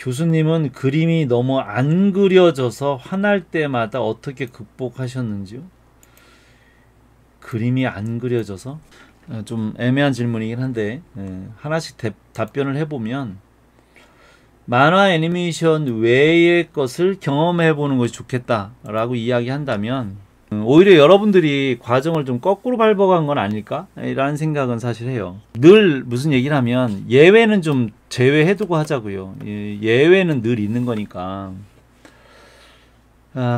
교수님은 그림이 너무 안 그려져서 화날 때마다 어떻게 극복하셨는지요? 그림이 안 그려져서? 좀 애매한 질문이긴 한데 하나씩 답변을 해보면 만화 애니메이션 외의 것을 경험해보는 것이 좋겠다라고 이야기한다면 오히려 여러분들이 과정을 좀 거꾸로 밟아간 건 아닐까? 라는 생각은 사실 해요. 늘 무슨 얘기를 하면 예외는 좀 제외해두고 하자고요. 예외는 늘 있는 거니까.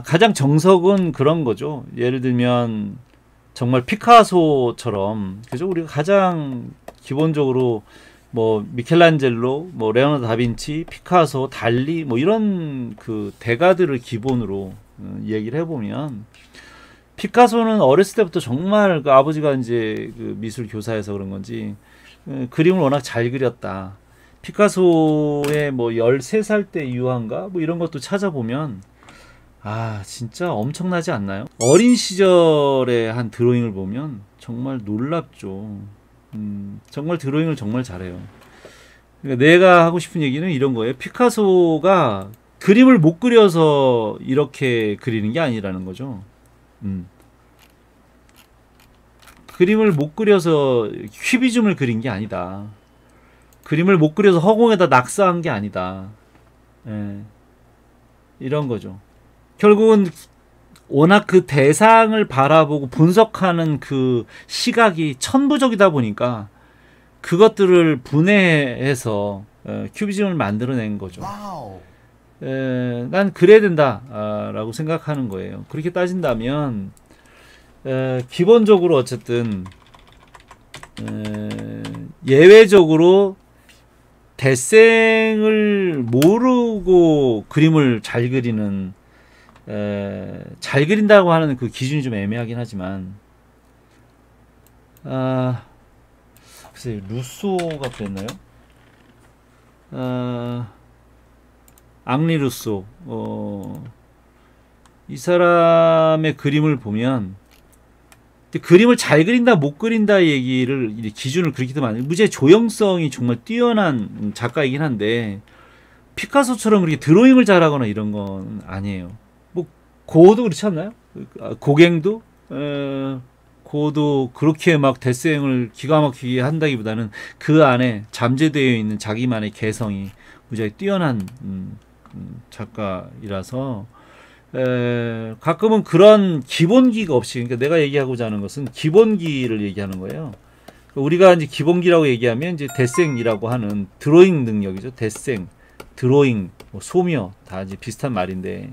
가장 정석은 그런 거죠. 예를 들면 정말 피카소처럼, 그죠? 우리가 가장 기본적으로 뭐 미켈란젤로, 뭐 레오나르도 다빈치, 피카소, 달리 뭐 이런 그 대가들을 기본으로 얘기를 해보면 피카소는 어렸을 때부터 정말 그 아버지가 이제 그 미술 교사여서 그런 건지 그림을 워낙 잘 그렸다. 피카소의 뭐 13살 때 유화인가 뭐 이런 것도 찾아보면 진짜 엄청나지 않나요? 어린 시절에 한 드로잉을 보면 정말 놀랍죠. 정말 드로잉을 정말 잘해요. 그러니까 내가 하고 싶은 얘기는 이런 거예요. 피카소가 그림을 못 그려서 이렇게 그리는 게 아니라는 거죠. 그림을 못 그려서 큐비즘을 그린 게 아니다. 그림을 못 그려서 허공에다 낙서한 게 아니다. 이런 거죠. 결국은 워낙 그 대상을 바라보고 분석하는 그 시각이 천부적이다 보니까 그것들을 분해해서 큐비즘을 만들어낸 거죠. 난 그래야 된다라고 생각하는 거예요. 그렇게 따진다면 기본적으로 어쨌든 예외적으로 대생을 모르고 그림을 잘 그리는 잘 그린다고 하는 그 기준이 좀 애매하긴 하지만 글쎄 루소가 그랬나요? 앙리 루소 이 사람의 그림을 보면 그림을 잘 그린다 못 그린다 얘기를 기준을 그렇게 많이 무지의 조형성이 정말 뛰어난 작가이긴 한데 피카소처럼 그렇게 드로잉을 잘하거나 이런 건 아니에요. 뭐 고도 그렇지 않나요? 고갱도 고도 그렇게 막 대생을 기가 막히게 한다기보다는 그 안에 잠재되어 있는 자기만의 개성이 무지하게 뛰어난 작가이라서 가끔은 그런 기본기가 없이, 그러니까 내가 얘기하고자 하는 것은 기본기를 얘기하는 거예요. 우리가 이제 기본기라고 얘기하면 이제 대생이라고 하는 드로잉 능력이죠. 대생, 드로잉, 뭐 소묘 다 이제 비슷한 말인데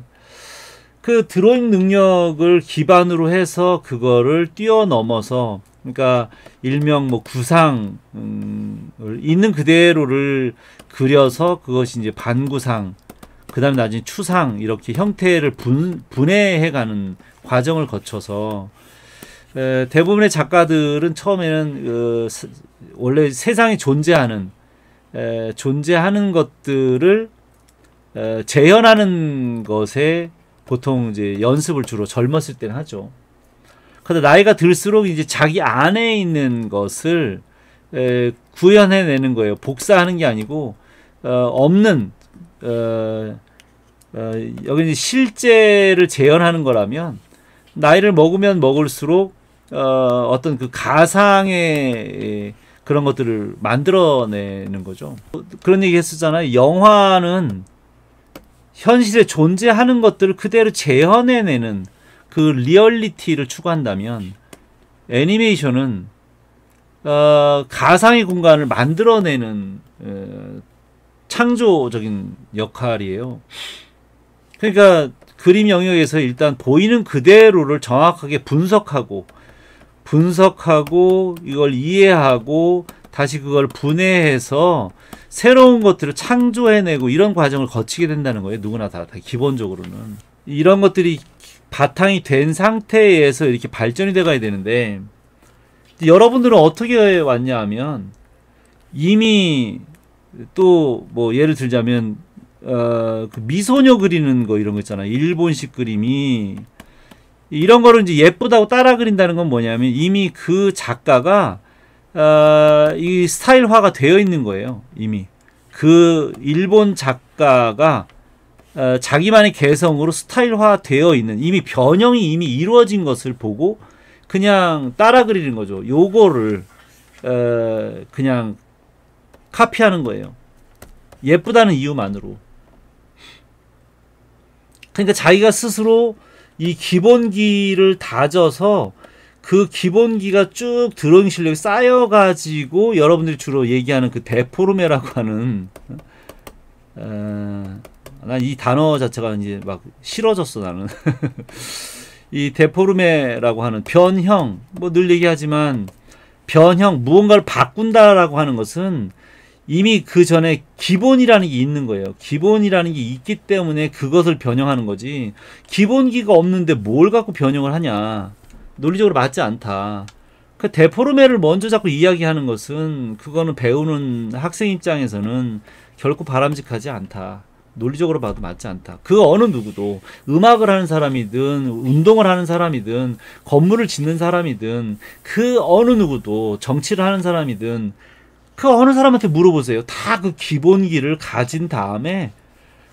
그 드로잉 능력을 기반으로 해서 그거를 뛰어넘어서, 그러니까 일명 뭐 구상을 있는 그대로를 그려서 그것이 이제 반구상, 그 다음에 나중에 추상, 이렇게 형태를 분해해가는 과정을 거쳐서 대부분의 작가들은 처음에는 원래 세상에 존재하는 것들을 재현하는 것에 보통 이제 연습을 주로 젊었을 때는 하죠. 근데 나이가 들수록 이제 자기 안에 있는 것을 구현해내는 거예요. 복사하는 게 아니고 없는 여기 이제 실제를 재현하는 거라면 나이를 먹으면 먹을수록 어떤 그 가상의 그런 것들을 만들어내는 거죠. 그런 얘기 했었잖아요. 영화는 현실에 존재하는 것들을 그대로 재현해내는 그 리얼리티를 추구한다면 애니메이션은 가상의 공간을 만들어내는 창조적인 역할이에요. 그러니까 그림 영역에서 일단 보이는 그대로를 정확하게 분석하고 이걸 이해하고 다시 그걸 분해해서 새로운 것들을 창조해내고 이런 과정을 거치게 된다는 거예요. 누구나 다 기본적으로는. 이런 것들이 바탕이 된 상태에서 이렇게 발전이 돼 가야 되는데 여러분들은 어떻게 왔냐 하면 이미 또 뭐 예를 들자면 그 미소녀 그리는 거 이런 거 있잖아. 일본식 그림이 이런 거를 이제 예쁘다고 따라 그린다는 건 뭐냐면 이미 그 작가가 이 스타일화가 되어 있는 거예요. 이미 그 일본 작가가 자기만의 개성으로 스타일화 되어 있는 이미 변형이 이미 이루어진 것을 보고 그냥 따라 그리는 거죠. 요거를 그냥 카피하는 거예요. 예쁘다는 이유만으로. 그러니까 자기가 스스로 이 기본기를 다져서 그 기본기가 쭉 드로잉 실력이 쌓여가지고 여러분들이 주로 얘기하는 그 데포르메라고 하는 난 이 단어 자체가 이제 막 싫어졌어 나는. 이 데포르메라고 하는 변형, 뭐 늘 얘기하지만 변형, 무언가를 바꾼다라고 하는 것은 이미 그 전에 기본이라는 게 있는 거예요. 기본이라는 게 있기 때문에 그것을 변형하는 거지. 기본기가 없는데 뭘 갖고 변형을 하냐. 논리적으로 맞지 않다. 그 데포르메를 먼저 자꾸 이야기하는 것은 그거는 배우는 학생 입장에서는 결코 바람직하지 않다. 논리적으로 봐도 맞지 않다. 그 어느 누구도 음악을 하는 사람이든 운동을 하는 사람이든 건물을 짓는 사람이든 그 어느 누구도 정치를 하는 사람이든 그 어느 사람한테 물어보세요. 다 그 기본기를 가진 다음에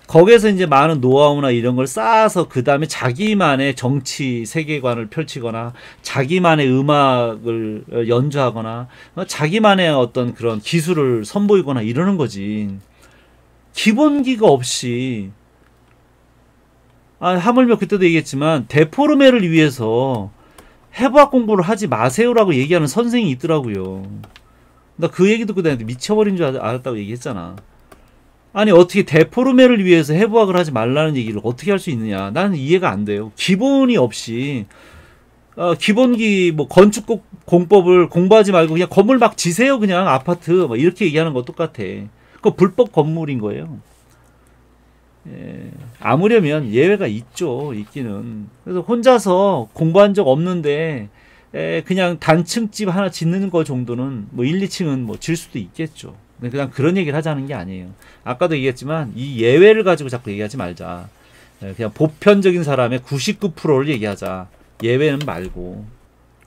거기에서 이제 많은 노하우나 이런 걸 쌓아서 그 다음에 자기만의 정치 세계관을 펼치거나 자기만의 음악을 연주하거나 자기만의 어떤 그런 기술을 선보이거나 이러는 거지. 기본기가 없이 하물며 그때도 얘기했지만 데포르메를 위해서 해부학 공부를 하지 마세요라고 얘기하는 선생이 있더라고요. 나 그 얘기 듣고 다녔는데 미쳐버린 줄 알았다고 얘기했잖아. 아니 어떻게 데포르메를 위해서 해부학을 하지 말라는 얘기를 어떻게 할 수 있느냐. 나는 이해가 안 돼요. 기본이 없이 기본기 뭐 건축 공법을 공부하지 말고 그냥 건물 막 지세요. 그냥 아파트 막 이렇게 얘기하는 거 똑같아. 그거 불법 건물인 거예요. 예, 아무려면 예외가 있죠. 있기는. 그래서 혼자서 공부한 적 없는데 그냥 단층집 하나 짓는 거 정도는 뭐 1, 2층은 뭐 질 수도 있겠죠. 그냥 그런 얘기를 하자는 게 아니에요. 아까도 얘기했지만 이 예외를 가지고 자꾸 얘기하지 말자. 그냥 보편적인 사람의 99%를 얘기하자. 예외는 말고.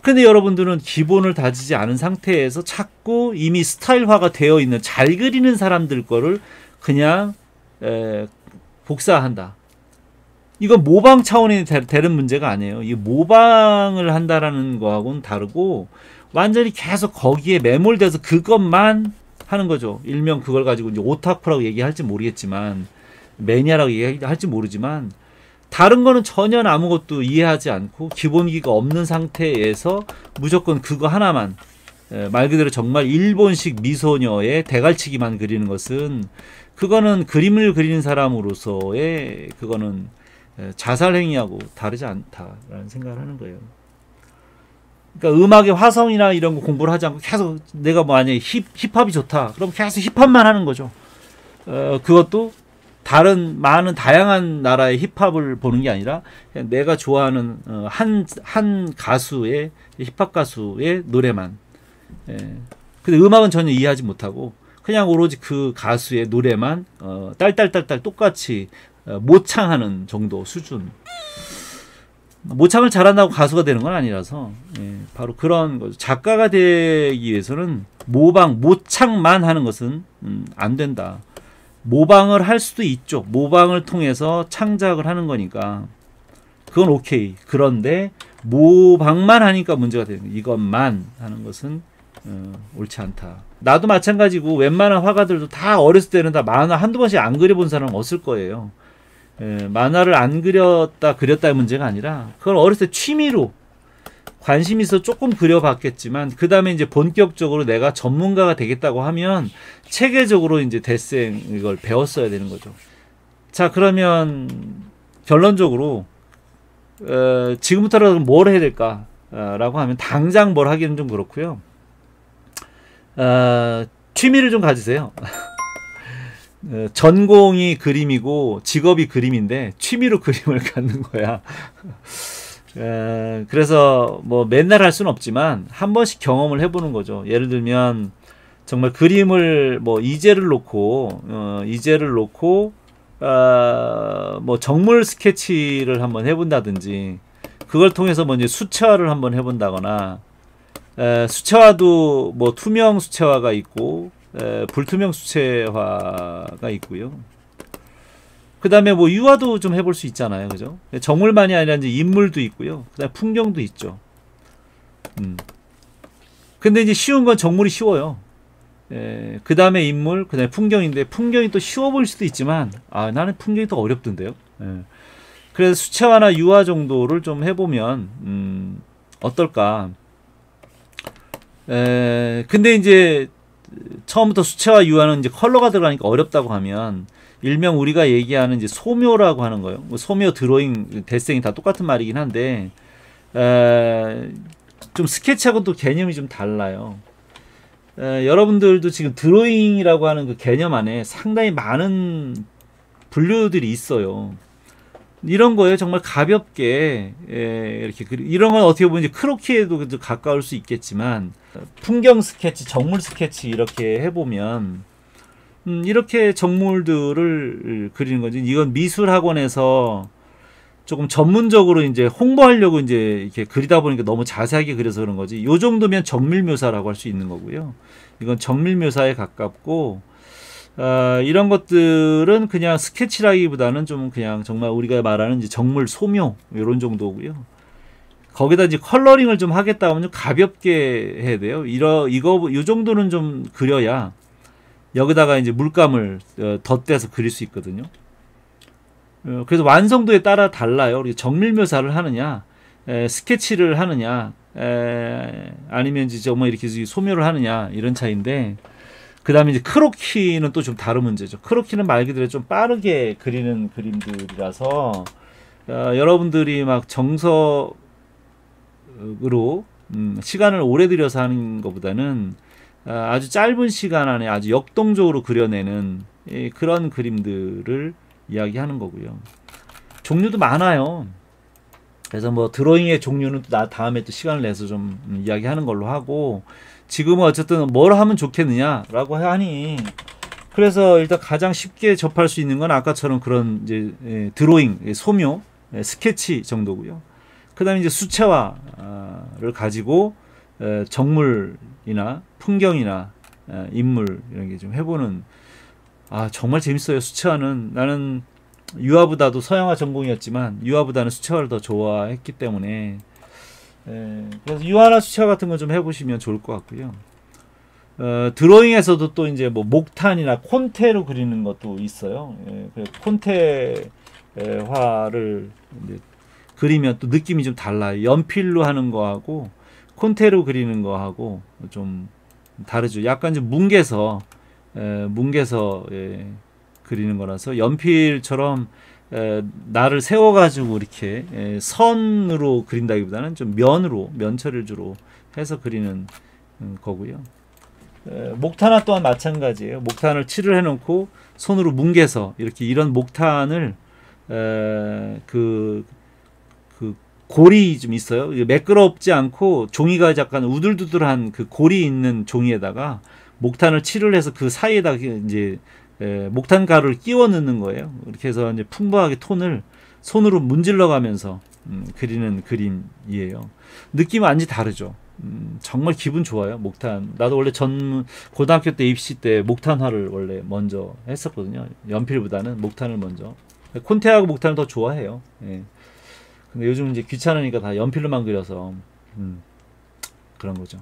근데 여러분들은 기본을 다지지 않은 상태에서 자꾸 이미 스타일화가 되어 있는 잘 그리는 사람들 거를 그냥 복사한다. 이건 모방 차원이 되는 문제가 아니에요. 이 모방을 한다라는 거하고는 다르고 완전히 계속 거기에 매몰돼서 그것만 하는 거죠. 일명 그걸 가지고 이제 오타쿠라고 얘기할지 모르겠지만 매니아라고 얘기할지 모르지만 다른 거는 전혀 아무것도 이해하지 않고 기본기가 없는 상태에서 무조건 그거 하나만 말 그대로 정말 일본식 미소녀의 대갈치기만 그리는 것은 그거는 그림을 그리는 사람으로서의 그거는 자살행위하고 다르지 않다라는 생각을 하는 거예요. 그러니까 음악의 화성이나 이런 거 공부를 하지 않고 계속 내가 뭐 만약에 힙합이 좋다. 그럼 계속 힙합만 하는 거죠. 그것도 다른 많은 다양한 나라의 힙합을 보는 게 아니라 그냥 내가 좋아하는 한 가수의 힙합 가수의 노래만. 근데 음악은 전혀 이해하지 못하고 그냥 오로지 그 가수의 노래만 딸딸딸딸 똑같이 모창하는 정도 수준. 모창을 잘한다고 가수가 되는 건 아니라서 바로 그런 거죠. 작가가 되기 위해서는 모창만 하는 것은 안 된다. 모방을 할 수도 있죠. 모방을 통해서 창작을 하는 거니까 그건 오케이. 그런데 모방만 하니까 문제가 되는 거예요. 이것만 하는 것은 옳지 않다. 나도 마찬가지고 웬만한 화가들도 다 어렸을 때는 다 만화 한두 번씩 안 그려본 사람은 없을 거예요. 만화를 안 그렸다의 문제가 아니라 그걸 어렸을 때 취미로 관심 있어 조금 그려봤겠지만 그 다음에 이제 본격적으로 내가 전문가가 되겠다고 하면 체계적으로 이제 데생 이걸 배웠어야 되는 거죠. 자, 그러면 결론적으로 지금부터라도 뭘 해야 될까라고 하면 당장 뭘 하기는 좀 그렇고요. 취미를 좀 가지세요. 전공이 그림이고 직업이 그림인데 취미로 그림을 갖는 거야. 그래서 뭐 맨날 할 수는 없지만 한 번씩 경험을 해보는 거죠. 예를 들면 정말 그림을 뭐 이제를 놓고 뭐 정물 스케치를 한번 해본다든지 그걸 통해서 뭐 이제 수채화를 한번 해본다거나 수채화도 뭐 투명 수채화가 있고 불투명 수채화가 있고요. 그 다음에 뭐 유화도 좀 해볼 수 있잖아요, 그죠? 정물만이 아니라 이제 인물도 있고요. 그 다음에 풍경도 있죠. 근데 이제 쉬운 건 정물이 쉬워요. 그 다음에 인물, 그 다음에 풍경인데, 풍경이 또 쉬워 보일 수도 있지만, 나는 풍경이 더 어렵던데요. 그래서 수채화나 유화 정도를 좀 해보면, 어떨까. 근데 이제, 처음부터 수채화 유화는 이제 컬러가 들어가니까 어렵다고 하면, 일명 우리가 얘기하는 이제 소묘라고 하는 거예요. 소묘, 드로잉, 데생이 다 똑같은 말이긴 한데, 좀 스케치하고 또 개념이 좀 달라요. 여러분들도 지금 드로잉이라고 하는 그 개념 안에 상당히 많은 분류들이 있어요. 이런 거에 정말 가볍게 이렇게 이런 건 어떻게 보면 이제 크로키에도 가까울 수 있겠지만 풍경 스케치, 정물 스케치 이렇게 해보면 이렇게 정물들을 그리는 거지. 이건 미술학원에서 조금 전문적으로 이제 홍보하려고 이제 이렇게 그리다 보니까 너무 자세하게 그려서 그런 거지. 요 정도면 정밀 묘사라고 할 수 있는 거고요. 이건 정밀 묘사에 가깝고, 이런 것들은 그냥 스케치라기보다는 좀 그냥 정말 우리가 말하는 이제 정물 소묘 이런 정도고요. 거기다 이제 컬러링을 좀 하겠다 하면 좀 가볍게 해야 돼요. 요 정도는 좀 그려야 여기다가 이제 물감을 덧대서 그릴 수 있거든요. 그래서 완성도에 따라 달라요. 우리 정밀 묘사를 하느냐, 스케치를 하느냐, 아니면 이제 정말 이렇게 소묘를 하느냐 이런 차이인데, 그 다음에 이제 크로키는 또 좀 다른 문제죠. 크로키는 말 그대로 좀 빠르게 그리는 그림들이라서 여러분들이 막 정석으로 시간을 오래 들여서 하는 것보다는 아주 짧은 시간 안에 아주 역동적으로 그려내는 그런 그림들을 이야기하는 거고요. 종류도 많아요. 그래서 뭐 드로잉의 종류는 또 다음에 또 시간을 내서 좀 이야기하는 걸로 하고, 지금은 어쨌든 뭘 하면 좋겠느냐라고 하니, 그래서 일단 가장 쉽게 접할 수 있는 건 아까처럼 그런 이제 드로잉, 소묘, 스케치 정도고요. 그다음에 이제 수채화를 가지고 정물이나 풍경이나 인물 이런 게 좀 해보는. 정말 재밌어요. 수채화는. 나는 유화보다도 서양화 전공이었지만 유화보다는 수채화를 더 좋아했기 때문에 그래서 유화나 수채화 같은 거 좀 해보시면 좋을 것 같고요. 드로잉에서도 또 이제 뭐 목탄이나 콘테로 그리는 것도 있어요. 콘테화를 이제 그리면 또 느낌이 좀 달라요. 연필로 하는 거하고 콘테로 그리는 거하고 좀 다르죠. 약간 좀 뭉개서 그리는 거라서 연필처럼 날을 세워가지고 이렇게 선으로 그린다기보다는 좀 면 처리주로 해서 그리는 거고요. 목탄화 또한 마찬가지예요. 목탄을 칠을 해놓고 손으로 뭉개서 이렇게 이런 목탄을 그 골이 좀 있어요. 매끄럽지 않고 종이가 약간 우들두들한 그 골이 있는 종이에다가 목탄을 칠을 해서 그 사이에다가 이제 목탄 가루를 끼워 넣는 거예요. 이렇게 해서 이제 풍부하게 톤을 손으로 문질러 가면서 그리는 그림이에요. 느낌은 완전히 다르죠. 정말 기분 좋아요. 목탄. 나도 원래 고등학교 때 입시 때 목탄화를 원래 먼저 했었거든요. 연필보다는 목탄을 먼저. 콘테하고 목탄을 더 좋아해요. 예. 근데 요즘 이제 귀찮으니까 다 연필로만 그려서 그런 거죠.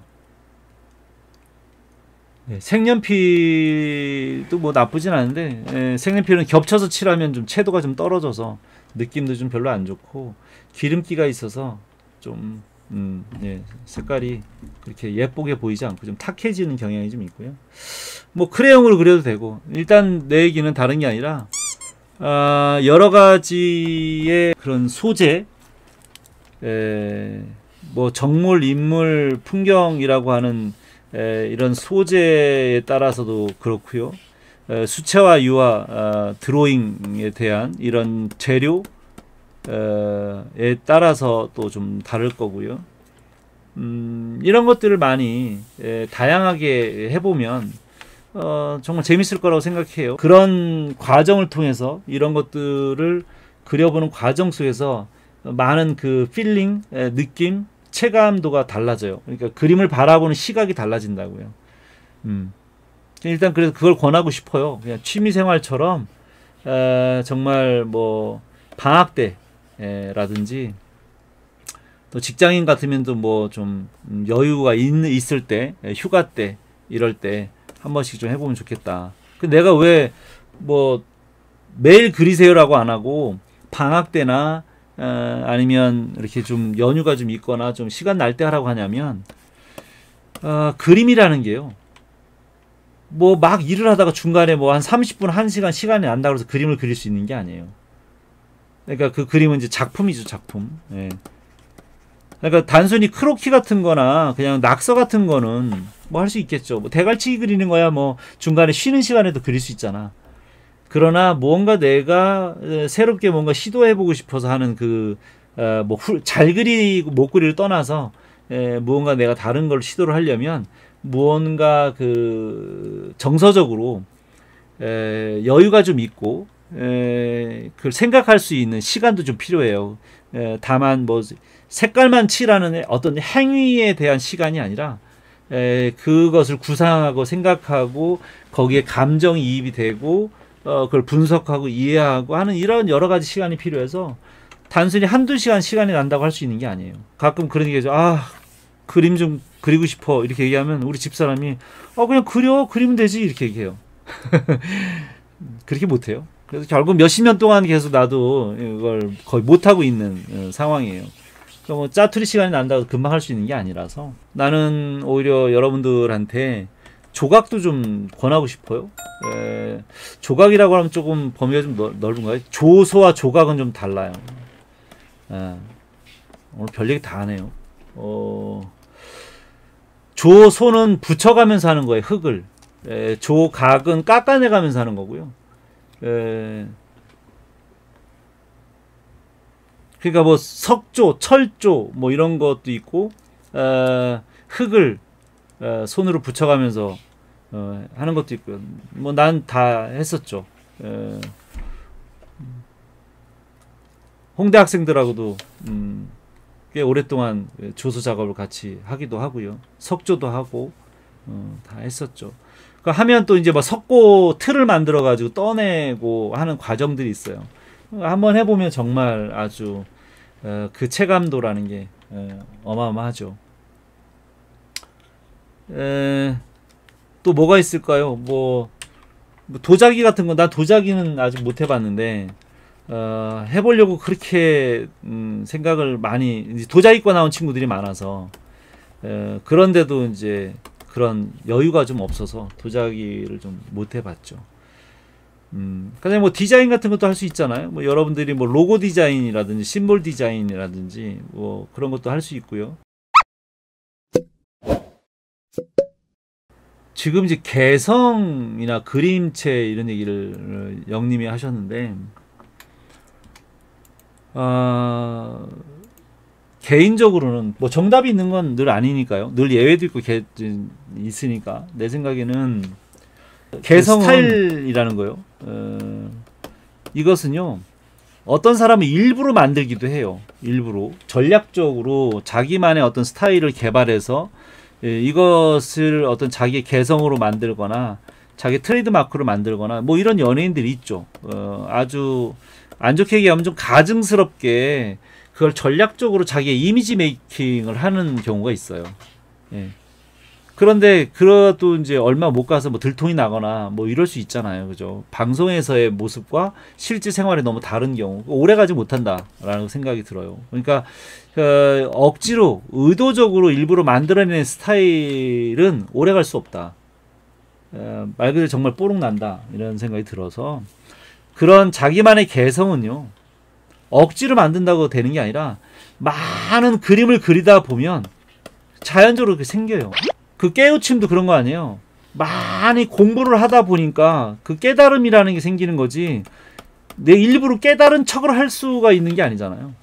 색연필도 뭐 나쁘진 않은데 색연필은 겹쳐서 칠하면 좀 채도가 좀 떨어져서 느낌도 좀 별로 안 좋고 기름기가 있어서 좀 색깔이 그렇게 예쁘게 보이지 않고 좀 탁해지는 경향이 좀 있고요. 뭐 크레용으로 그려도 되고, 일단 내 얘기는 다른 게 아니라 여러 가지의 그런 소재, 뭐 정물, 인물, 풍경이라고 하는 이런 소재에 따라서도 그렇고요. 수채화, 유화, 드로잉에 대한 이런 재료에 따라서 또 좀 다를 거고요. 이런 것들을 많이 다양하게 해보면 정말 재밌을 거라고 생각해요. 그런 과정을 통해서 이런 것들을 그려보는 과정 속에서 많은 그 필링, 느낌, 체감도가 달라져요. 그러니까 그림을 바라보는 시각이 달라진다고요. 일단 그래서 그걸 권하고 싶어요. 그냥 취미생활처럼 정말 뭐 방학 때라든지 또 직장인 같으면 또 뭐 좀 여유가 있을 때, 휴가 때 이럴 때 한 번씩 좀 해보면 좋겠다. 근데 내가 왜 뭐 매일 그리세요라고 안 하고 방학 때나 아니면 이렇게 좀 연휴가 좀 있거나 좀 시간 날 때 하라고 하냐면 그림이라는 게요. 뭐 막 일을 하다가 중간에 뭐 한 30분, 1시간 시간이 난다고 해서 그림을 그릴 수 있는 게 아니에요. 그러니까 그 그림은 이제 작품이죠, 작품. 예. 그러니까 단순히 크로키 같은 거나 그냥 낙서 같은 거는 뭐 할 수 있겠죠. 뭐 대갈치기 그리는 거야 뭐 중간에 쉬는 시간에도 그릴 수 있잖아. 그러나 뭔가 내가 새롭게 뭔가 시도해보고 싶어서 하는 뭐 잘 그리고 못 그리를 떠나서 무언가 내가 다른 걸 시도를 하려면 무언가 정서적으로 여유가 좀 있고 그걸 생각할 수 있는 시간도 좀 필요해요. 다만 뭐 색깔만 칠하는 어떤 행위에 대한 시간이 아니라 그것을 구상하고 생각하고 거기에 감정이입이 되고 그걸 분석하고 이해하고 하는 이런 여러 가지 시간이 필요해서 단순히 한두 시간 시간이 난다고 할 수 있는 게 아니에요. 가끔 그런 얘기죠. 그림 좀 그리고 싶어 이렇게 얘기하면 우리 집사람이 그냥 그리면 되지 이렇게 얘기해요. 그렇게 못해요. 그래서 결국 몇십 년 동안 계속 나도 이걸 거의 못하고 있는 상황이에요. 뭐 짜투리 시간이 난다고 금방 할 수 있는 게 아니라서 나는 오히려 여러분들한테 조각도 좀 권하고 싶어요. 조각이라고 하면 조금 범위가 좀 넓은가요? 조소와 조각은 좀 달라요. 오늘 별 얘기 다 하네요. 조소는 붙여가면서 하는 거예요. 흙을. 조각은 깎아내가면서 하는 거고요. 그러니까 뭐 석조, 철조 뭐 이런 것도 있고 흙을 손으로 붙여가면서 하는 것도 있고요. 뭐 난 다 했었죠. 홍대 학생들하고도 꽤 오랫동안 조수 작업을 같이 하기도 하고요. 석조도 하고 다 했었죠. 그러니까 하면 또 이제 막 석고 틀을 만들어 가지고 떠내고 하는 과정들이 있어요. 한번 해보면 정말 아주 그 체감도라는 게 어마어마하죠. 또 뭐가 있을까요? 뭐 도자기 같은 거, 나 도자기는 아직 못 해봤는데 해보려고 그렇게 생각을 많이 도자기과 나온 친구들이 많아서 그런데도 이제 그런 여유가 좀 없어서 도자기를 좀 못 해봤죠. 그다음에 뭐 디자인 같은 것도 할 수 있잖아요. 뭐 여러분들이 뭐 로고 디자인이라든지 심볼 디자인이라든지 뭐 그런 것도 할 수 있고요. 지금 이제 개성이나 그림체 이런 얘기를 영님이 하셨는데 개인적으로는 뭐 정답이 있는 건 늘 아니니까요. 늘 예외도 있고 있으니까 내 생각에는 개성 스타일이라는 거요. 이것은요. 어떤 사람은 일부러 만들기도 해요. 일부러 전략적으로 자기만의 어떤 스타일을 개발해서 이것을 어떤 자기의 개성으로 만들거나 자기 트레이드 마크로 만들거나 뭐 이런 연예인들이 있죠. 아주 안 좋게 얘기하면 좀 가증스럽게 그걸 전략적으로 자기의 이미지 메이킹을 하는 경우가 있어요. 예. 그런데 그것도 이제 얼마 못 가서 뭐 들통이 나거나 뭐 이럴 수 있잖아요. 그죠? 방송에서의 모습과 실제 생활이 너무 다른 경우 오래 가지 못한다라는 생각이 들어요. 그러니까 억지로 의도적으로 일부러 만들어낸 스타일은 오래 갈 수 없다. 말 그대로 정말 뽀록 난다 이런 생각이 들어서 그런 자기만의 개성은요 억지로 만든다고 되는 게 아니라 많은 그림을 그리다 보면 자연적으로 그렇게 생겨요. 그 깨우침도 그런 거 아니에요. 많이 공부를 하다 보니까 그 깨달음이라는 게 생기는 거지 내 일부러 깨달은 척을 할 수가 있는 게 아니잖아요.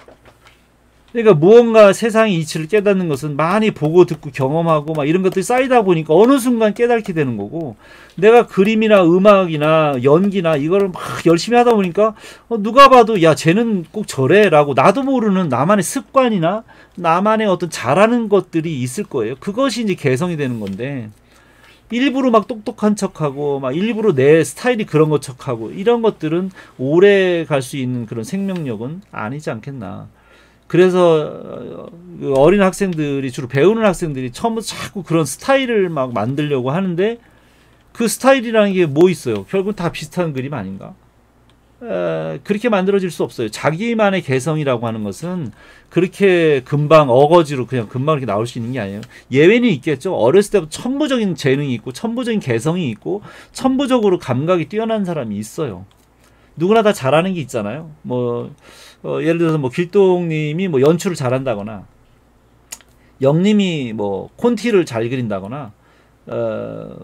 그러니까 무언가 세상의 이치를 깨닫는 것은 많이 보고 듣고 경험하고 막 이런 것들이 쌓이다 보니까 어느 순간 깨닫게 되는 거고 내가 그림이나 음악이나 연기나 이거를 막 열심히 하다 보니까 누가 봐도 야 쟤는 꼭 저래 라고 나도 모르는 나만의 습관이나 나만의 어떤 잘하는 것들이 있을 거예요. 그것이 이제 개성이 되는 건데 일부러 막 똑똑한 척하고 막 일부러 내 스타일이 그런 것 척하고 이런 것들은 오래 갈 수 있는 그런 생명력은 아니지 않겠나. 그래서 어린 학생들이 주로 배우는 학생들이 처음부터 자꾸 그런 스타일을 막 만들려고 하는데 그 스타일이라는 게 뭐 있어요? 결국 다 비슷한 그림 아닌가? 그렇게 만들어질 수 없어요. 자기만의 개성이라고 하는 것은 그렇게 금방 어거지로 그냥 금방 이렇게 나올 수 있는 게 아니에요. 예외는 있겠죠. 어렸을 때부터 천부적인 재능이 있고 천부적인 개성이 있고 천부적으로 감각이 뛰어난 사람이 있어요. 누구나 다 잘하는 게 있잖아요. 뭐 예를 들어서 뭐 길동님이 뭐 연출을 잘한다거나 영님이 뭐 콘티를 잘 그린다거나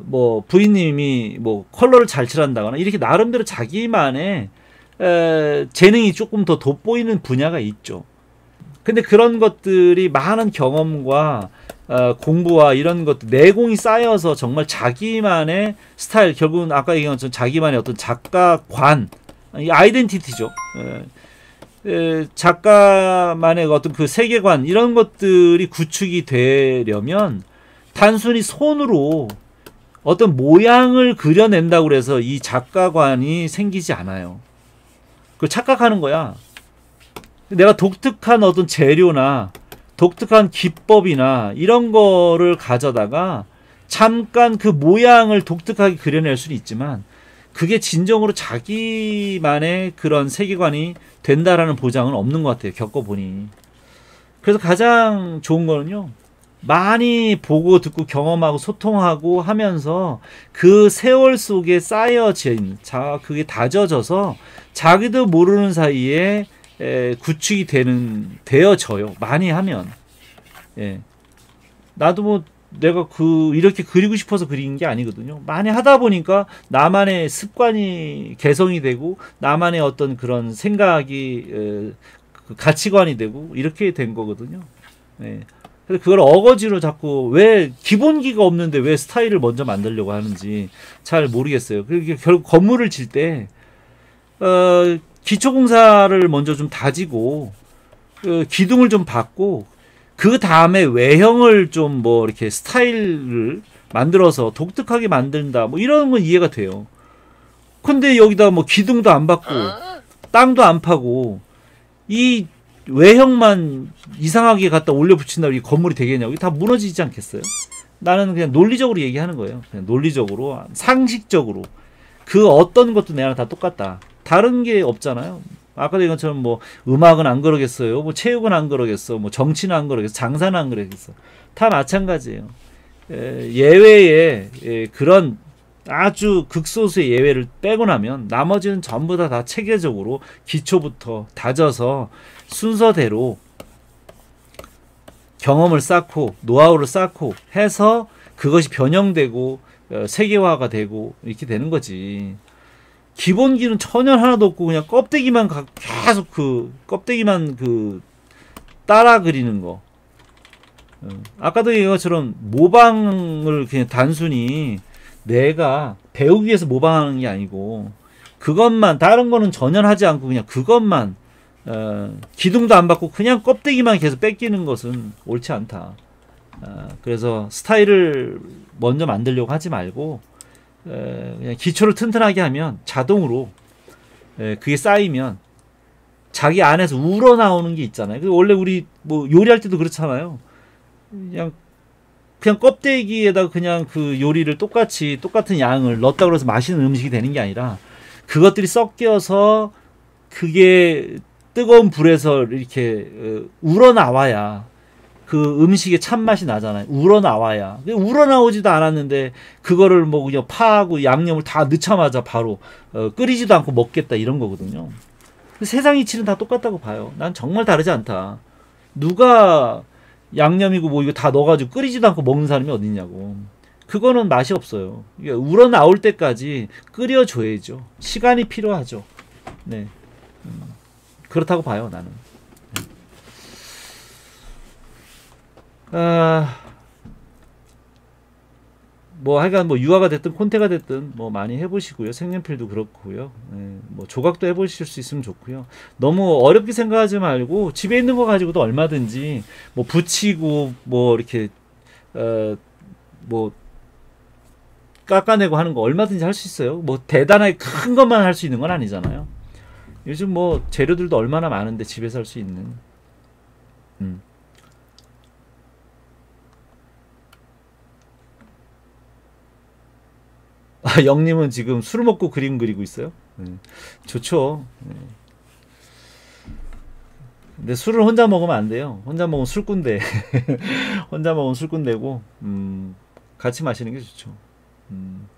뭐 부인님이 뭐 컬러를 잘 칠한다거나 이렇게 나름대로 자기만의 재능이 조금 더 돋보이는 분야가 있죠. 근데 그런 것들이 많은 경험과 공부와 이런 것들 내공이 쌓여서 정말 자기만의 스타일, 결국은 아까 얘기한 것처럼 자기만의 어떤 작가관, 이 아이덴티티죠. 작가만의 어떤 그 세계관 이런 것들이 구축이 되려면 단순히 손으로 어떤 모양을 그려낸다고 그래서 이 작가관이 생기지 않아요. 그걸 착각하는 거야. 내가 독특한 어떤 재료나 독특한 기법이나 이런 거를 가져다가 잠깐 그 모양을 독특하게 그려낼 수는 있지만 그게 진정으로 자기만의 그런 세계관이 된다라는 보장은 없는 것 같아요. 겪어보니. 그래서 가장 좋은 거는요. 많이 보고 듣고 경험하고 소통하고 하면서 그 세월 속에 쌓여진 그게 다져져서 자기도 모르는 사이에 구축이 되어져요. 많이 하면. 예. 나도 뭐 내가 이렇게 그리고 싶어서 그리는 게 아니거든요. 많이 하다 보니까 나만의 습관이 개성이 되고 나만의 어떤 그런 생각이 가치관이 되고 이렇게 된 거거든요. 예. 그래서 그걸 어거지로 자꾸 왜 기본기가 없는데 왜 스타일을 먼저 만들려고 하는지 잘 모르겠어요. 그게 결국 건물을 질 때 기초공사를 먼저 좀 다지고 기둥을 좀 받고 그 다음에 외형을 좀 뭐 이렇게 스타일을 만들어서 독특하게 만든다 뭐 이런 건 이해가 돼요. 근데 여기다 뭐 기둥도 안 받고 땅도 안 파고 이 외형만 이상하게 갖다 올려 붙인다고 이 건물이 되겠냐고. 다 무너지지 않겠어요? 나는 그냥 논리적으로 얘기하는 거예요. 그냥 논리적으로, 상식적으로. 그 어떤 것도 내랑 다 똑같다. 다른 게 없잖아요. 아까도 얘기한 것처럼 뭐 음악은 안 그러겠어요. 뭐 체육은 안 그러겠어. 뭐 정치는 안 그러겠어. 장사는 안 그러겠어. 다 마찬가지예요. 예외에 그런 아주 극소수의 예외를 빼고 나면 나머지는 전부 다 체계적으로 기초부터 다져서 순서대로 경험을 쌓고 노하우를 쌓고 해서 그것이 변형되고 세계화가 되고 이렇게 되는 거지. 기본기는 전혀 하나도 없고 그냥 껍데기만 계속 껍데기만 따라 그리는 거. 아까도 얘기한 것처럼 모방을 그냥 단순히 내가 배우기 위해서 모방하는 게 아니고 그것만 다른 거는 전혀 하지 않고 그냥 그것만 기둥도 안 받고 그냥 껍데기만 계속 뺏기는 것은 옳지 않다. 그래서 스타일을 먼저 만들려고 하지 말고 그냥 기초를 튼튼하게 하면 자동으로 그게 쌓이면 자기 안에서 우러나오는 게 있잖아요. 원래 우리 뭐 요리할 때도 그렇잖아요. 그냥 껍데기에다가 그냥 그 요리를 똑같은 양을 넣었다고 해서 맛있는 음식이 되는 게 아니라 그것들이 섞여서 그게 뜨거운 불에서 이렇게 우러나와야 그 음식의 참맛이 나잖아요. 우러나와야. 우러나오지도 않았는데 그거를 뭐 그냥 파하고 양념을 다 넣자마자 바로 끓이지도 않고 먹겠다 이런 거거든요. 세상 이치는 다 똑같다고 봐요. 난 정말 다르지 않다. 누가 양념이고 뭐 이거 다 넣어가지고 끓이지도 않고 먹는 사람이 어딨냐고. 그거는 맛이 없어요. 우러나올 때까지 끓여줘야죠. 시간이 필요하죠. 네. 그렇다고 봐요, 나는. 뭐 하여간 뭐 유아가 됐든 콘테가 됐든 뭐 많이 해보시고요. 색연필도 그렇고요. 뭐 조각도 해보실 수 있으면 좋고요. 너무 어렵게 생각하지 말고 집에 있는 거 가지고도 얼마든지 뭐 붙이고 뭐 이렇게 뭐 깎아내고 하는 거 얼마든지 할 수 있어요. 뭐 대단하게 큰 것만 할 수 있는 건 아니잖아요. 요즘 뭐 재료들도 얼마나 많은데 집에서 할 수 있는. 음. 아, 영님은 지금 술 먹고 그림 그리고 있어요? 좋죠. 근데 술을 혼자 먹으면 안 돼요. 혼자 먹으면 술꾼데. 혼자 먹으면 술꾼되고, 같이 마시는 게 좋죠. 음,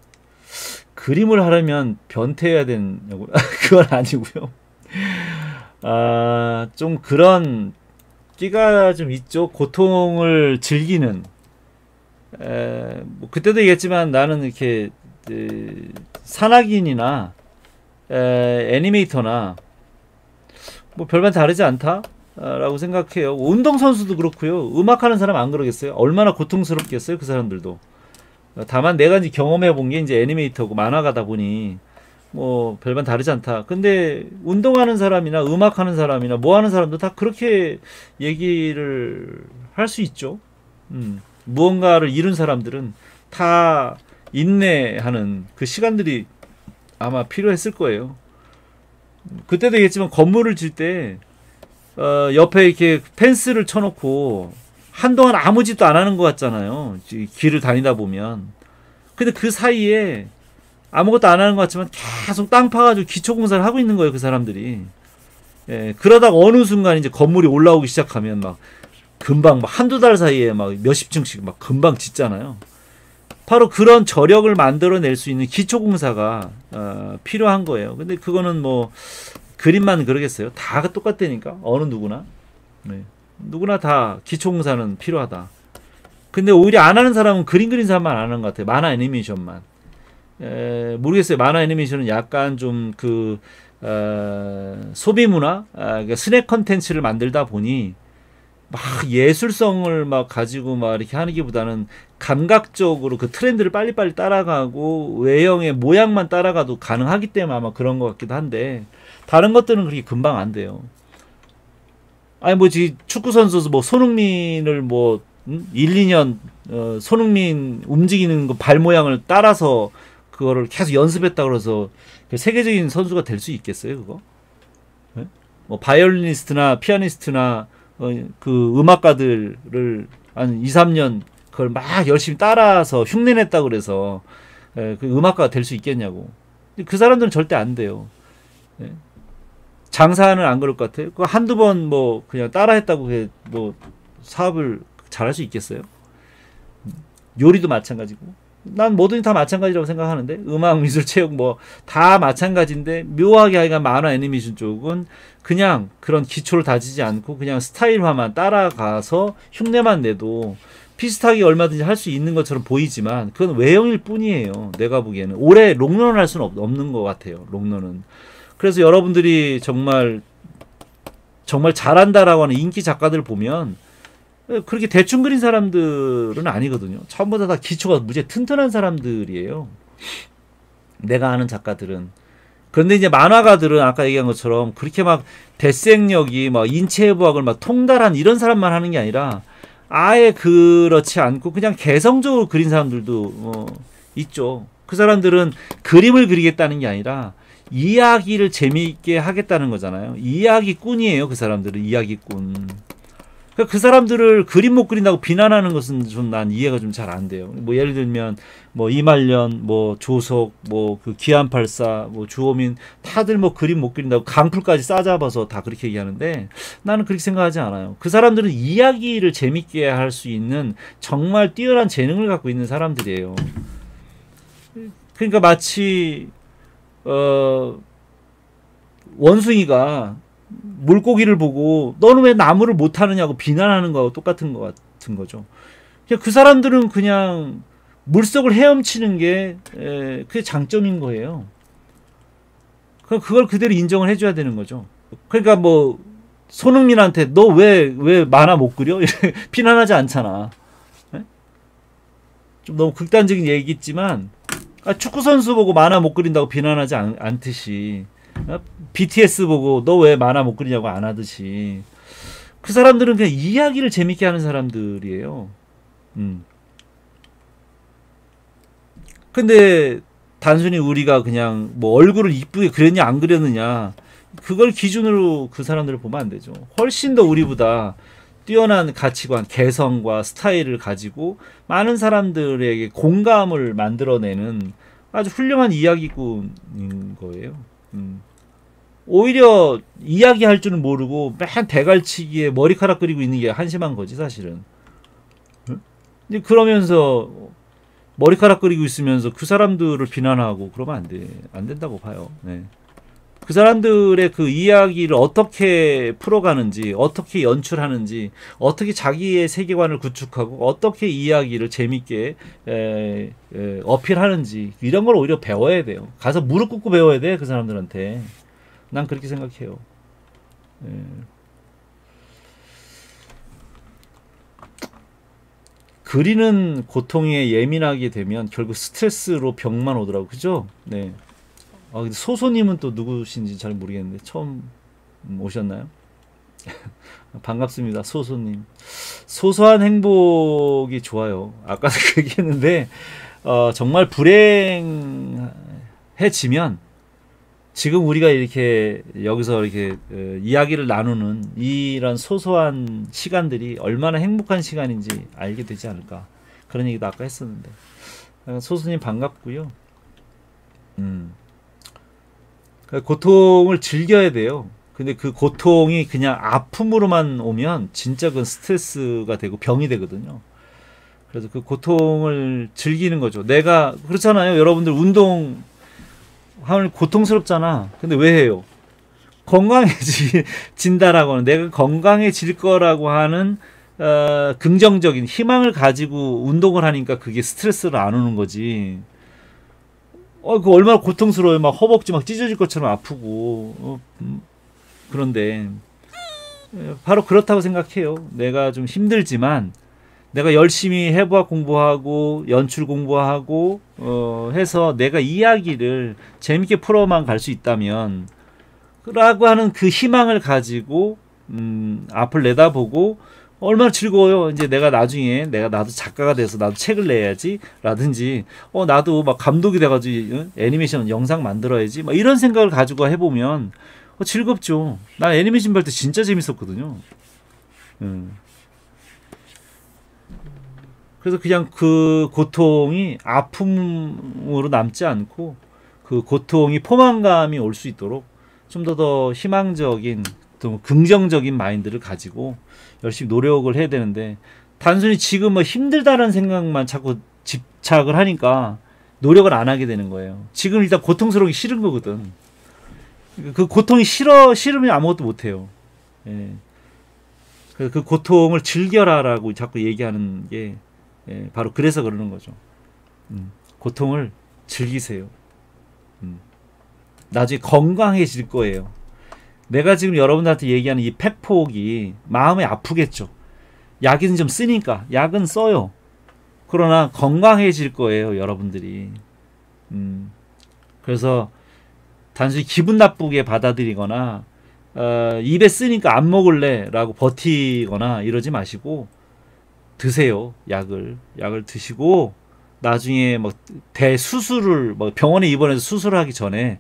그림을 하려면 변태해야 되냐고? 그건 아니고요. 아, 좀 그런 끼가 좀 있죠. 고통을 즐기는. 뭐 그때도 얘기했지만 나는 이렇게 산악인이나 애니메이터나 뭐 별반 다르지 않다라고 생각해요. 운동선수도 그렇고요. 음악하는 사람 안 그러겠어요? 얼마나 고통스럽겠어요, 그 사람들도. 다만 내가 이제 경험해 본 게 이제 애니메이터고 만화가다 보니 뭐 별반 다르지 않다. 근데 운동하는 사람이나 음악하는 사람이나 뭐 하는 사람도 다 그렇게 얘기를 할 수 있죠. 무언가를 이룬 사람들은 다 인내하는 그 시간들이 아마 필요했을 거예요. 그때도 얘기했지만 건물을 질 때 옆에 이렇게 펜스를 쳐놓고 한동안 아무 짓도 안 하는 것 같잖아요. 길을 다니다 보면. 근데 그 사이에 아무것도 안 하는 것 같지만 계속 땅 파가지고 기초공사를 하고 있는 거예요, 그 사람들이. 예, 그러다가 어느 순간 이제 건물이 올라오기 시작하면 막 금방 막 한두 달 사이에 막 몇십 층씩 막 금방 짓잖아요. 바로 그런 저력을 만들어낼 수 있는 기초공사가 필요한 거예요. 근데 그거는 뭐 그림만 그러겠어요. 다 똑같다니까. 어느 누구나. 네. 누구나 다 기초공사는 필요하다. 근데 오히려 안 하는 사람은 그림 그린 사람만 안 하는 것 같아요. 만화 애니메이션만. 모르겠어요. 만화 애니메이션은 약간 좀 그 소비 문화, 그러니까 스낵 컨텐츠를 만들다 보니 막 예술성을 막 가지고 막 이렇게 하는 게보다는 감각적으로 그 트렌드를 빨리빨리 따라가고 외형의 모양만 따라가도 가능하기 때문에 아마 그런 것 같기도 한데 다른 것들은 그렇게 금방 안 돼요. 아니 뭐 지금 축구 선수 뭐 손흥민을 뭐 1, 2년 손흥민 움직이는 거 발 모양을 따라서 그거를 계속 연습했다 그래서 세계적인 선수가 될 수 있겠어요, 그거? 네? 뭐 바이올리니스트나 피아니스트나 그 음악가들을 한 2, 3년 그걸 막 열심히 따라서 흉내냈다 그래서 그 음악가가 될 수 있겠냐고. 그 사람들은 절대 안 돼요. 예. 장사는 안 그럴 것 같아요. 그 한두 번 뭐 그냥 따라했다고 뭐 사업을 잘할 수 있겠어요? 요리도 마찬가지고. 난 뭐든지 다 마찬가지라고 생각하는데 음악, 미술, 체육 뭐 다 마찬가지인데 묘하게 하여간 만화 애니메이션 쪽은 그냥 그런 기초를 다지지 않고 그냥 스타일화만 따라가서 흉내만 내도 비슷하게 얼마든지 할 수 있는 것처럼 보이지만 그건 외형일 뿐이에요. 내가 보기에는 오래 롱런을 할 수는 없는 것 같아요. 롱런은. 그래서 여러분들이 정말 잘한다라고 하는 인기 작가들 보면 그렇게 대충 그린 사람들은 아니거든요. 전부 다 기초가 무지하게 튼튼한 사람들이에요. 내가 아는 작가들은. 그런데 이제 만화가들은 아까 얘기한 것처럼 그렇게 막 대생력이 막 인체부학을 막 통달한 이런 사람만 하는 게 아니라 아예 그렇지 않고 그냥 개성적으로 그린 사람들도 있죠. 그 사람들은 그림을 그리겠다는 게 아니라 이야기를 재미있게 하겠다는 거잖아요. 이야기꾼이에요. 그 사람들은 이야기꾼. 그 사람들을 그림 못 그린다고 비난하는 것은 좀 난 이해가 좀 잘 안 돼요. 뭐 예를 들면 뭐 이말년, 뭐 조석, 뭐 그 기안팔사, 뭐 주호민 다들 뭐 그림 못 그린다고 강풀까지 싸잡아서 다 그렇게 얘기하는데 나는 그렇게 생각하지 않아요. 그 사람들은 이야기를 재밌게 할 수 있는 정말 뛰어난 재능을 갖고 있는 사람들이에요. 그러니까 마치 원숭이가 물고기를 보고 너는 왜 나무를 못하느냐고 비난하는 거하고 똑같은 거 같은 거죠. 그 사람들은 그냥 물속을 헤엄치는 게 그게 장점인 거예요. 그걸 그대로 인정을 해줘야 되는 거죠. 그러니까 뭐 손흥민한테 너 왜 만화 못 그려? 비난하지 않잖아. 좀 너무 극단적인 얘기겠지만 축구 선수 보고 만화 못 그린다고 비난하지 않듯이 BTS 보고 너 왜 만화 못 그리냐고 안 하듯이 그 사람들은 그냥 이야기를 재밌게 하는 사람들이에요. 근데 단순히 우리가 그냥 뭐 얼굴을 이쁘게 그렸냐 안 그렸느냐 그걸 기준으로 그 사람들을 보면 안 되죠. 훨씬 더 우리보다 뛰어난 가치관, 개성과 스타일을 가지고 많은 사람들에게 공감을 만들어내는 아주 훌륭한 이야기꾼인 거예요. 오히려 이야기할 줄은 모르고 맨 대갈치기에 머리카락 그리고 있는 게 한심한 거지 사실은. 근데 그러면서 머리카락 그리고 있으면서 그 사람들을 비난하고 그러면 안 된다고 봐요. 네. 그 사람들의 그 이야기를 어떻게 풀어가는지, 어떻게 연출하는지, 어떻게 자기의 세계관을 구축하고, 어떻게 이야기를 재밌게 어필하는지 이런 걸 오히려 배워야 돼요. 가서 무릎 꿇고 배워야 돼, 그 사람들한테. 난 그렇게 생각해요. 예. 그리는 고통에 예민하게 되면 결국 스트레스로 병만 오더라고, 그죠? 네. 근데 소소님은 또 누구신지 잘 모르겠는데 처음 오셨나요? 반갑습니다, 소소님. 소소한 행복이 좋아요. 아까도 그 얘기했는데 정말 불행해지면 지금 우리가 이렇게 여기서 이렇게 이야기를 나누는 이런 소소한 시간들이 얼마나 행복한 시간인지 알게 되지 않을까. 그런 얘기도 아까 했었는데. 소소님 반갑고요. 고통을 즐겨야 돼요. 근데 그 고통이 그냥 아픔으로만 오면 진짜 그건 스트레스가 되고 병이 되거든요. 그래서 그 고통을 즐기는 거죠. 내가 그렇잖아요. 여러분들 운동 하면 고통스럽잖아. 근데 왜 해요? 건강해진다라고 하는, 내가 건강해질 거라고 하는 긍정적인 희망을 가지고 운동을 하니까 그게 스트레스를 안 오는 거지. 그 얼마나 고통스러워요. 막 허벅지 막 찢어질 것처럼 아프고. 그런데 바로 그렇다고 생각해요. 내가 좀 힘들지만 내가 열심히 해부학 공부하고 연출 공부하고 해서 내가 이야기를 재밌게 풀어만 갈 수 있다면 라고 하는 그 희망을 가지고 앞을 내다보고 얼마나 즐거워요. 이제 내가 나중에 나도 작가가 돼서 나도 책을 내야지 라든지 나도 막 감독이 돼가지고 애니메이션 영상 만들어야지 막 이런 생각을 가지고 해보면 즐겁죠. 나 애니메이션 볼 때 진짜 재밌었거든요. 그래서 그냥 그 고통이 아픔으로 남지 않고 그 고통이 포만감이 올 수 있도록 좀 더 희망적인 또 긍정적인 마인드를 가지고 열심히 노력을 해야 되는데, 단순히 지금 뭐 힘들다는 생각만 자꾸 집착을 하니까 노력을 안 하게 되는 거예요. 지금 일단 고통스러운 게 싫은 거거든. 그 고통이 싫으면 아무것도 못 해요. 예. 그 고통을 즐겨라라고 자꾸 얘기하는 게 바로 그래서 그러는 거죠. 고통을 즐기세요. 나중에 건강해질 거예요. 내가 지금 여러분들한테 얘기하는 이 팩폭이 마음이 아프겠죠. 약은 좀 쓰니까 약은 써요. 그러나 건강해질 거예요, 여러분들이. 그래서 단순히 기분 나쁘게 받아들이거나 입에 쓰니까 안 먹을래 라고 버티거나 이러지 마시고 드세요. 약을 드시고 나중에 뭐 대수술을 뭐 병원에 입원해서 수술하기 전에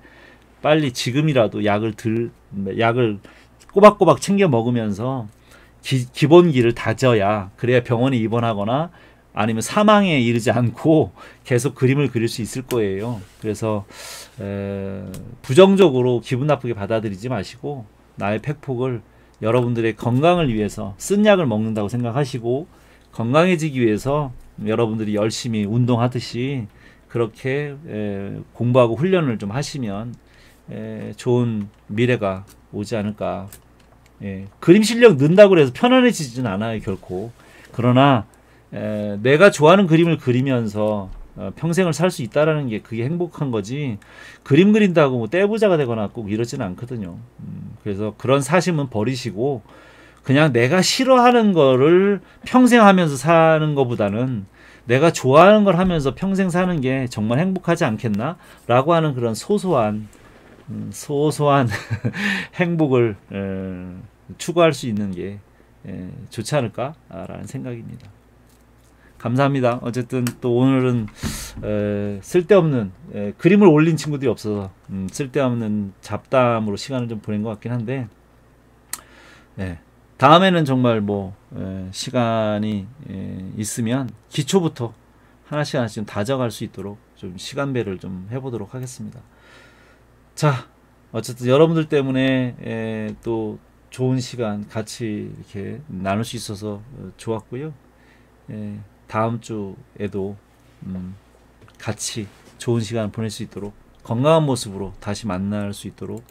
빨리 지금이라도 약을 꼬박꼬박 챙겨 먹으면서 기본기를 다져야, 그래야 병원에 입원하거나 아니면 사망에 이르지 않고 계속 그림을 그릴 수 있을 거예요. 그래서 부정적으로 기분 나쁘게 받아들이지 마시고 나의 팩폭을 여러분들의 건강을 위해서 쓴 약을 먹는다고 생각하시고, 건강해지기 위해서 여러분들이 열심히 운동하듯이 그렇게 공부하고 훈련을 좀 하시면 좋은 미래가 오지 않을까. 그림 실력 는다고 해서 편안해지진 않아요, 결코. 그러나 내가 좋아하는 그림을 그리면서 평생을 살 수 있다라는 게 그게 행복한 거지, 그림 그린다고 뭐 떼부자가 되거나 꼭 이러지는 않거든요. 그래서 그런 사심은 버리시고 그냥 내가 싫어하는 거를 평생 하면서 사는 것보다는 내가 좋아하는 걸 하면서 평생 사는 게 정말 행복하지 않겠나 라고 하는 그런 소소한 행복을 추구할 수 있는 게 좋지 않을까라는 생각입니다. 감사합니다. 어쨌든 또 오늘은 쓸데없는 그림을 올린 친구들이 없어서 쓸데없는 잡담으로 시간을 좀 보낸 것 같긴 한데 다음에는 정말 뭐 시간이 있으면 기초부터 하나씩 하나씩 좀 다져갈 수 있도록 좀 시간배를 좀 해보도록 하겠습니다. 자, 어쨌든 여러분들 때문에 또 좋은 시간 같이 이렇게 나눌 수 있어서 좋았고요. 다음 주에도 같이 좋은 시간 보낼 수 있도록 건강한 모습으로 다시 만날 수 있도록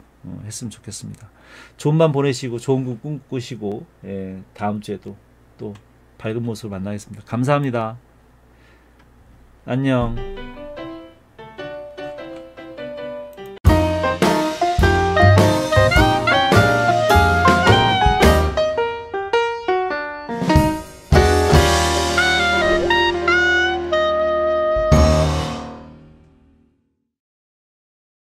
했으면 좋겠습니다. 좋은 밤 보내시고 좋은 꿈 꿈꾸시고 다음 주에도 또 밝은 모습으로 만나겠습니다. 감사합니다. 안녕.